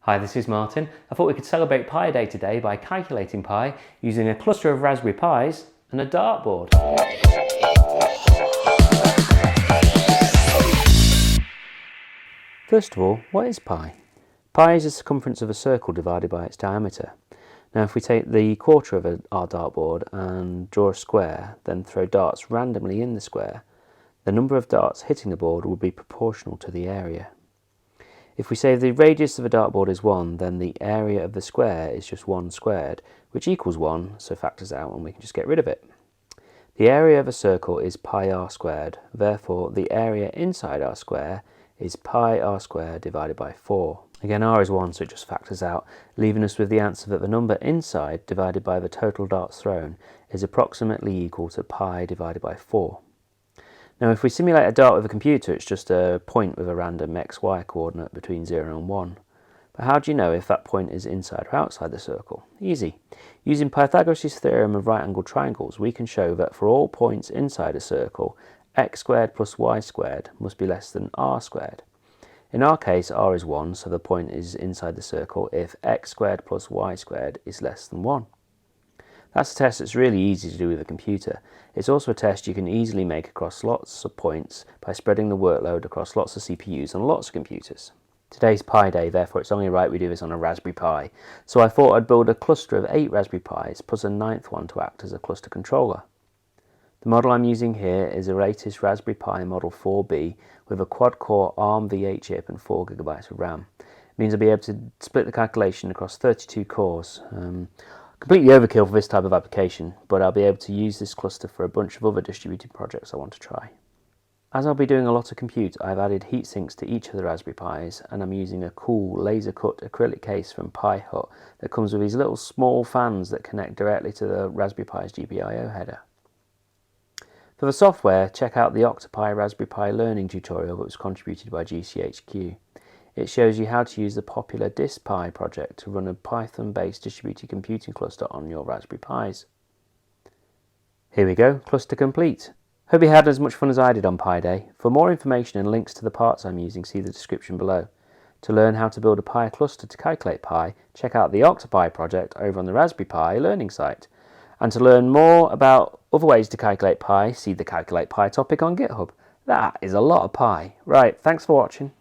Hi, this is Martin. I thought we could celebrate Pi Day today by calculating pi using a cluster of Raspberry Pis and a dartboard. First of all, what is pi? Pi is the circumference of a circle divided by its diameter. Now if we take the quarter of our dartboard and draw a square, then throw darts randomly in the square, the number of darts hitting the board will be proportional to the area. If we say the radius of a dartboard is 1, then the area of the square is just 1 squared, which equals 1, so factors out and we can just get rid of it. The area of a circle is pi r squared, therefore the area inside our square is pi r squared divided by 4. Again, r is 1, so it just factors out, leaving us with the answer that the number inside divided by the total darts thrown is approximately equal to pi divided by 4. Now if we simulate a dart with a computer, it's just a point with a random xy coordinate between 0 and 1. But how do you know if that point is inside or outside the circle? Easy. Using Pythagoras' theorem of right-angled triangles, we can show that for all points inside a circle, x squared plus y squared must be less than r squared. In our case, r is 1, so the point is inside the circle if x squared plus y squared is less than 1. That's a test that's really easy to do with a computer. It's also a test you can easily make across lots of points by spreading the workload across lots of CPUs on lots of computers. Today's Pi Day, therefore it's only right we do this on a Raspberry Pi. So I thought I'd build a cluster of 8 Raspberry Pis plus a 9th one to act as a cluster controller. The model I'm using here is the latest Raspberry Pi Model 4B with a quad-core ARM V8 chip and 4GB of RAM. It means I'll be able to split the calculation across 32 cores. Completely overkill for this type of application, but I'll be able to use this cluster for a bunch of other distributed projects I want to try. As I'll be doing a lot of compute, I've added heat sinks to each of the Raspberry Pis, and I'm using a cool laser-cut acrylic case from Pi Hut that comes with these little small fans that connect directly to the Raspberry Pi's GPIO header. For the software, check out the Octopi Raspberry Pi learning tutorial that was contributed by GCHQ. It shows you how to use the popular DiskPi project to run a Python-based distributed computing cluster on your Raspberry Pis. Here we go, cluster complete. Hope you had as much fun as I did on Pi Day. For more information and links to the parts I'm using, see the description below. To learn how to build a Pi cluster to calculate pi, check out the Octopi project over on the Raspberry Pi learning site. And to learn more about other ways to calculate pi, see the Calculate Pi topic on GitHub. That is a lot of pi. Right, thanks for watching.